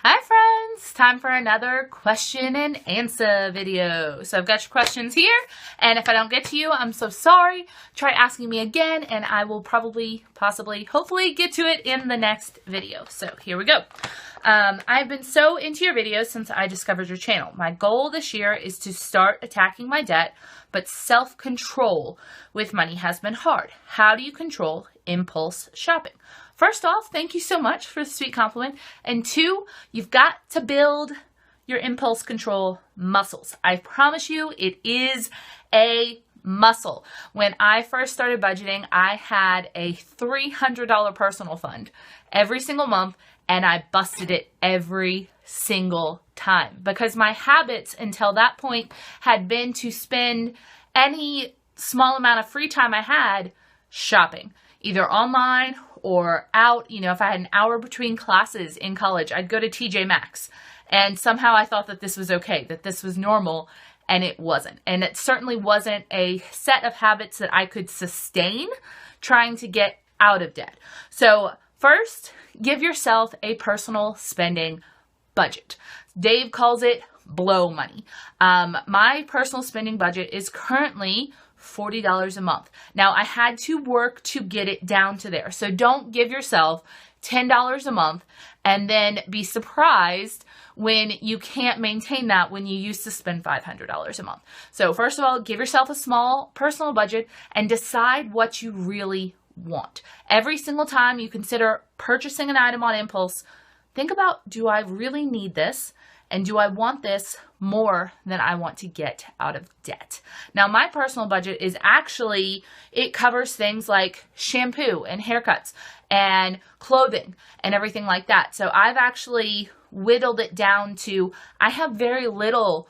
Hi friends, time for another question and answer video. So I've got your questions here, and if I don't get to you, I'm so sorry. Try asking me again, and I will probably, possibly, hopefully get to it in the next video. So here we go. I've been so into your videos since I discovered your channel. My goal this year is to start attacking my debt, but self-control with money has been hard. How do you control impulse shopping? First off, thank you so much for the sweet compliment. And two, you've got to build your impulse control muscles. I promise you, it is a muscle. When I first started budgeting, I had a $300 personal fund every single month, and I busted it every single time because my habits until that point had been to spend any small amount of free time I had shopping, either online or out. You know, if I had an hour between classes in college, I'd go to TJ Maxx. And somehow I thought that this was okay, that this was normal, and it wasn't. And it certainly wasn't a set of habits that I could sustain trying to get out of debt. So first, give yourself a personal spending budget. Dave calls it blow money. My personal spending budget is currently $40 a month. Now, I had to work to get it down to there. So don't give yourself $10 a month and then be surprised when you can't maintain that when you used to spend $500 a month. So first of all, give yourself a small personal budget and decide what you really want. Every single time you consider purchasing an item on impulse, think about, do I really need this? And do I want this more than I want to get out of debt? Now, my personal budget is actually, it covers things like shampoo and haircuts and clothing and everything like that. So I've actually whittled it down to, I have very little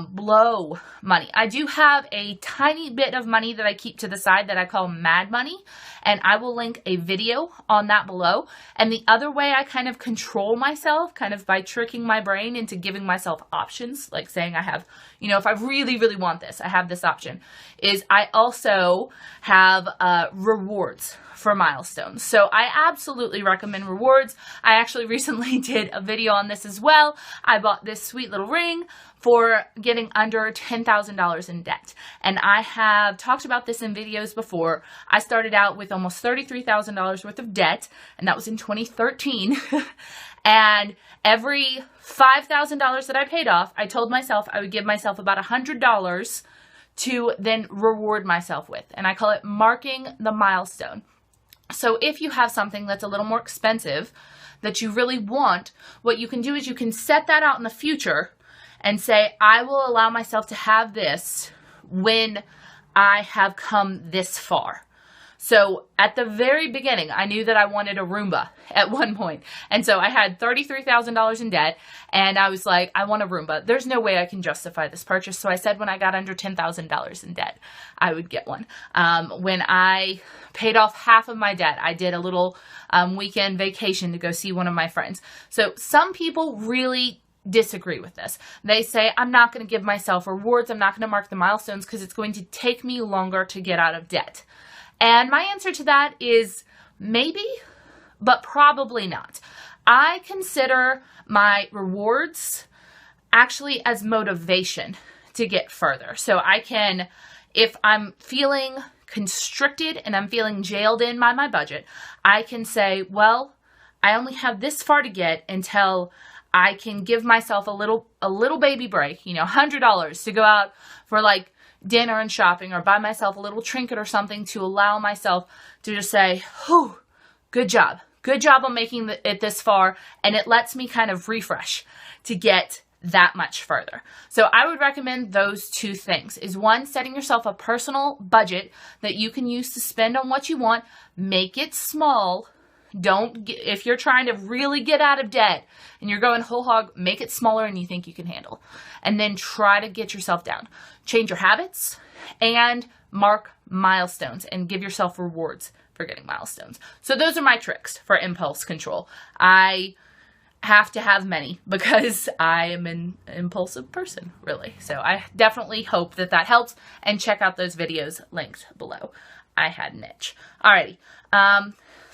blow money. I do have a tiny bit of money that I keep to the side that I call mad money, and I will link a video on that below. And the other way I kind of control myself, kind of by tricking my brain into giving myself options, like saying I have, you know, if I really, really want this, I have this option, is I also have rewards for milestones. So I absolutely recommend rewards. I actually recently did a video on this as well. I bought this sweet little ring for getting under $10,000 in debt. And I have talked about this in videos before. I started out with almost $33,000 worth of debt, and that was in 2013. And every $5,000 that I paid off, I told myself I would give myself about $100 to then reward myself with. And I call it marking the milestone. So if you have something that's a little more expensive that you really want, what you can do is you can set that out in the future and say, I will allow myself to have this when I have come this far. So at the very beginning, I knew that I wanted a Roomba at one point. And so I had $33,000 in debt, and I was like, I want a Roomba. There's no way I can justify this purchase. So I said when I got under $10,000 in debt, I would get one. When I paid off half of my debt, I did a little weekend vacation to go see one of my friends. So some people really disagree with this. They say, I'm not going to give myself rewards. I'm not going to mark the milestones because it's going to take me longer to get out of debt. And my answer to that is maybe, but probably not. I consider my rewards actually as motivation to get further. So I can, if I'm feeling constricted and I'm feeling jailed in by my budget, I can say, well, I only have this far to get until I can give myself a little baby break, you know, $100 to go out for like dinner and shopping, or buy myself a little trinket or something to allow myself to just say, whew, good job on making it this far. And it lets me kind of refresh to get that much further. So I would recommend those two things. Is one, setting yourself a personal budget that you can use to spend on what you want. Make it small. If you're trying to really get out of debt and you're going whole hog, make it smaller than you think you can handle. And then try to get yourself down. Change your habits and mark milestones and give yourself rewards for getting milestones. So those are my tricks for impulse control. I have to have many because I am an impulsive person, really. So I definitely hope that helps, and check out those videos linked below. I had an itch. Alrighty.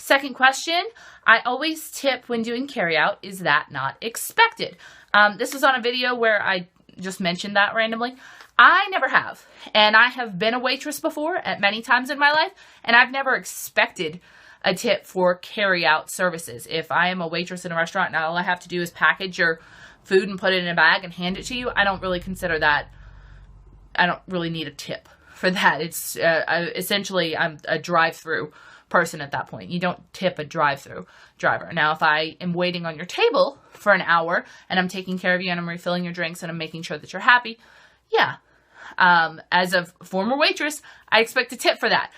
Second question, I always tip when doing carryout. Is that not expected? This was on a video where I just mentioned that randomly. I never have. And I have been a waitress before at many times in my life, and I've never expected a tip for carryout services. If I am a waitress in a restaurant and all I have to do is package your food and put it in a bag and hand it to you, I don't really consider that, I don't really need a tip for that. It's essentially, I'm a drive-through person at that point. You don't tip a drive-through driver. Now, if I am waiting on your table for an hour and I'm taking care of you and I'm refilling your drinks and I'm making sure that you're happy, yeah. As a former waitress, I expect a tip for that.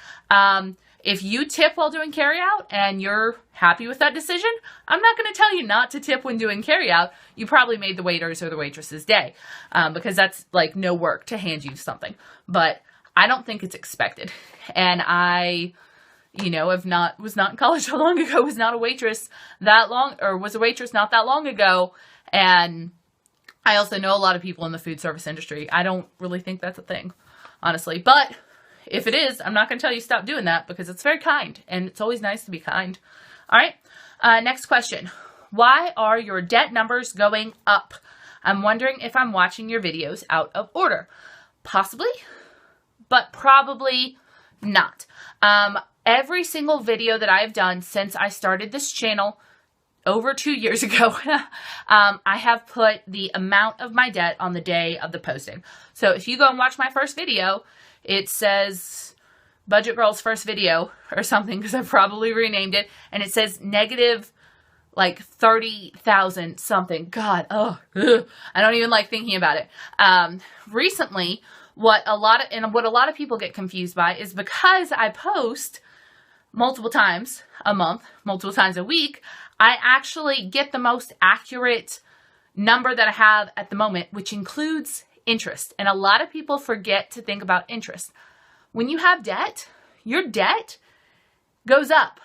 If you tip while doing carryout and you're happy with that decision, I'm not going to tell you not to tip when doing carryout. You probably made the waiter's or the waitress's day, because that's like no work to hand you something. But I don't think it's expected. And I, was not in college so long ago, was not a waitress that long, or was a waitress not that long ago. And I also know a lot of people in the food service industry. I don't really think that's a thing, honestly. But if it is, I'm not going to tell you stop doing that because it's very kind and it's always nice to be kind. All right. Next question. Why are your debt numbers going up? I'm wondering if I'm watching your videos out of order. Possibly, but probably not. Every single video that I've done since I started this channel over 2 years ago, I have put the amount of my debt on the day of the posting. So if you go and watch my first video, it says Budget Girl's first video or something, because I probably renamed it, and it says negative like 30,000 something. God, I don't even like thinking about it. Recently, what a lot of people get confused by is because I post multiple times a month, multiple times a week, I actually get the most accurate number that I have at the moment, which includes interest. And a lot of people forget to think about interest. When you have debt, your debt goes up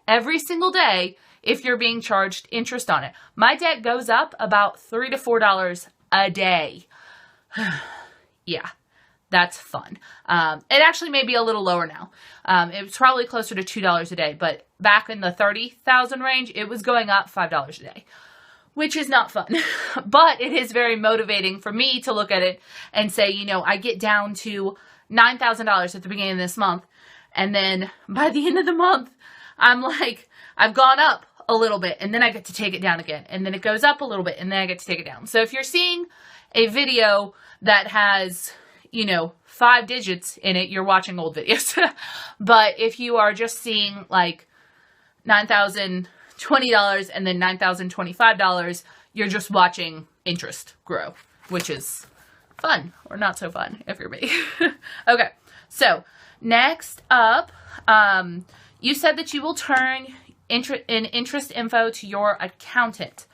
every single day if you're being charged interest on it. My debt goes up about $3 to $4 a day. Yeah, that's fun. It actually may be a little lower now. It's probably closer to $2 a day, but back in the 30,000 range, it was going up $5 a day, which is not fun. But it is very motivating for me to look at it and say, I get down to $9,000 at the beginning of this month. And then by the end of the month, I'm like, I've gone up a little bit, and then I get to take it down again. And then it goes up a little bit, and then I get to take it down. So if you're seeing a video that has, 5 digits in it, you're watching old videos. But if you are just seeing like $9,020 and then $9,025, you're just watching interest grow, which is fun or not so fun if you're me. Okay, so next up, you said that you will turn interest info to your accountant.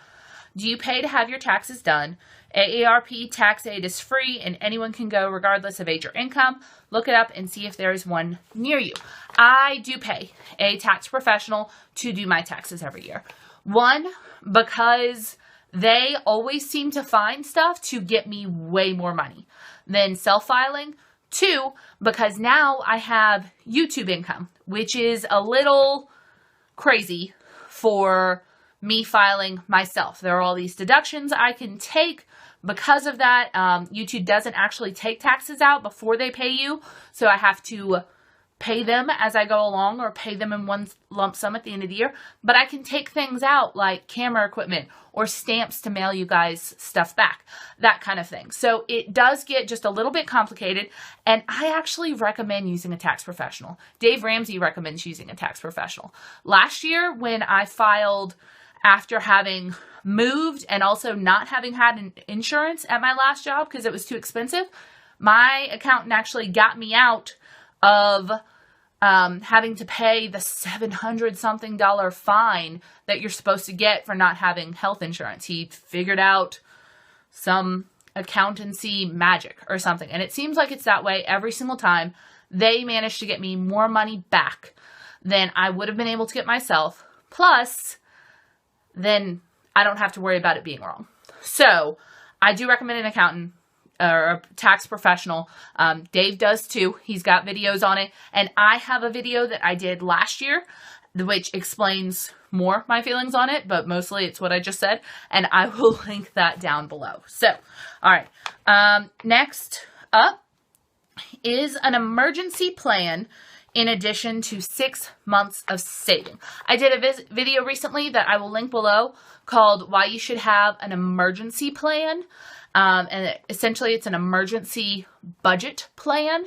Do you pay to have your taxes done? AARP tax aid is free and anyone can go regardless of age or income. Look it up and see if there is one near you. I do pay a tax professional to do my taxes every year. One, because they always seem to find stuff to get me way more money than self-filing. Two, because now I have YouTube income, which is a little crazy for me filing myself. There are all these deductions I can take because of that. YouTube doesn't actually take taxes out before they pay you, so I have to pay them as I go along or pay them in one lump sum at the end of the year. But I can take things out like camera equipment or stamps to mail you guys stuff back, that kind of thing. So it does get just a little bit complicated, and I actually recommend using a tax professional. Dave Ramsey recommends using a tax professional. Last year when I filed after having moved and also not having had an insurance at my last job because it was too expensive, my accountant actually got me out of having to pay the $700 something fine that you're supposed to get for not having health insurance. He figured out some accountancy magic or something. And it seems like it's that way every single time. They managed to get me more money back than I would have been able to get myself. Plus, then I don't have to worry about it being wrong. So I do recommend an accountant or a tax professional. Dave does too. He's got videos on it. And I have a video that I did last year which explains more my feelings on it, but mostly it's what I just said, and I will link that down below. So, all right, next up is an emergency plan in addition to 6 months of saving. I did a video recently that I will link below called Why You Should Have an Emergency Plan. And essentially it's an emergency budget plan.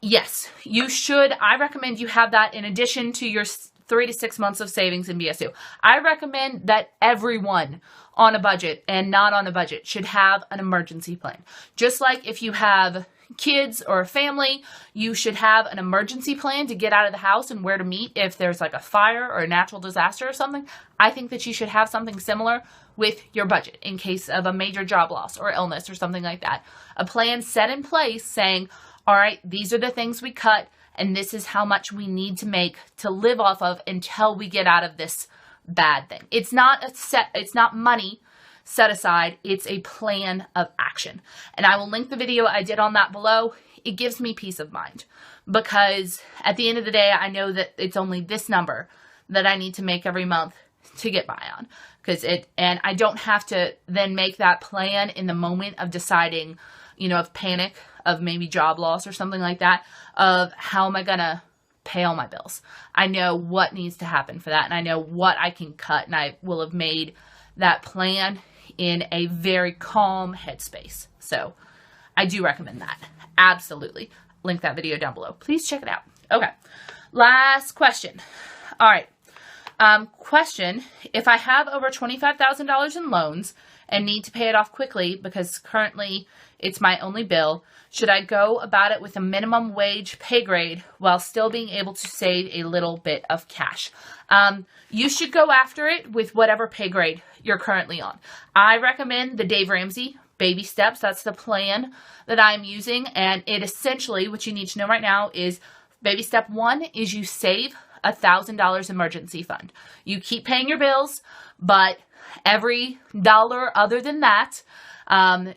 Yes, you should. I recommend you have that in addition to your 3 to 6 months of savings in BSU. I recommend that everyone on a budget and not on a budget should have an emergency plan. Just like if you have kids or a family, you should have an emergency plan to get out of the house and where to meet if there's like a fire or a natural disaster or something. I think that you should have something similar with your budget in case of a major job loss or illness or something like that. A plan set in place saying, all right, these are the things we cut and this is how much we need to make to live off of until we get out of this bad thing. It's not money set aside. It's a plan of action. And I will link the video I did on that below. It gives me peace of mind because at the end of the day, I know that it's only this number that I need to make every month to get by on. And I don't have to then make that plan in the moment of deciding, of panic, of maybe job loss or something like that, of how am I going to pay all my bills. I know what needs to happen for that, and I know what I can cut, and I will have made that plan in a very calm headspace. So I do recommend that. Absolutely. Link that video down below. Please check it out. Okay. Last question. All right. Question, if I have over $25,000 in loans and need to pay it off quickly because currently it's my only bill, should I go about it with a minimum wage pay grade while still being able to save a little bit of cash? You should go after it with whatever pay grade you're currently on. I recommend the Dave Ramsey baby steps. That's the plan that I'm using. And it essentially, what you need to know right now is baby step 1 is you save $1,000 emergency fund. You keep paying your bills, but every dollar other than that,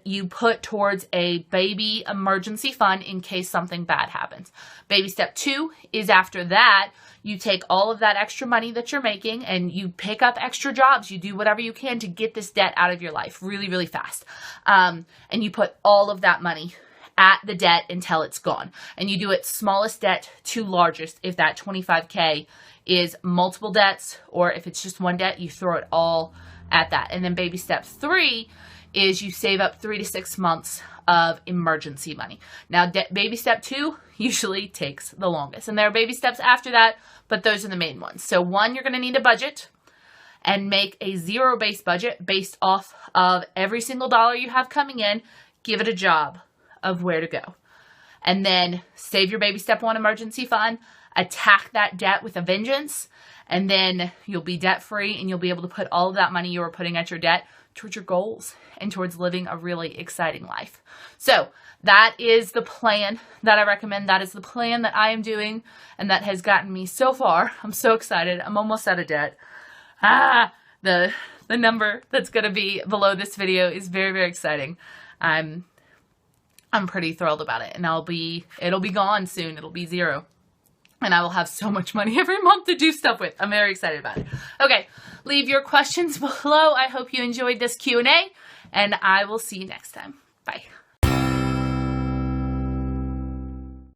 you put towards a baby emergency fund in case something bad happens. Baby step 2 is after that, you take all of that extra money that you're making and you pick up extra jobs. You do whatever you can to get this debt out of your life really, really fast. And you put all of that money at the debt until it's gone. And you do it smallest debt to largest. If that $25K is multiple debts or if it's just one debt, you throw it all at that. And then baby step 3 is you save up 3 to 6 months of emergency money. Now, baby step 2 usually takes the longest. And there are baby steps after that, but those are the main ones. So 1, you're going to need a budget and make a zero-based budget based off of every single dollar you have coming in. Give it a job of where to go. And then save your baby step 1 emergency fund, attack that debt with a vengeance, and then you'll be debt-free and you'll be able to put all of that money you were putting at your debt towards your goals and towards living a really exciting life. So that is the plan that I recommend. That is the plan that I am doing and that has gotten me so far. I'm so excited. I'm almost out of debt. The number that's going to be below this video is very, very exciting. I'm pretty thrilled about it, and it'll be gone soon. It'll be 0. And I will have so much money every month to do stuff with. I'm very excited about it. Okay, leave your questions below. I hope you enjoyed this Q&A, and I will see you next time. Bye.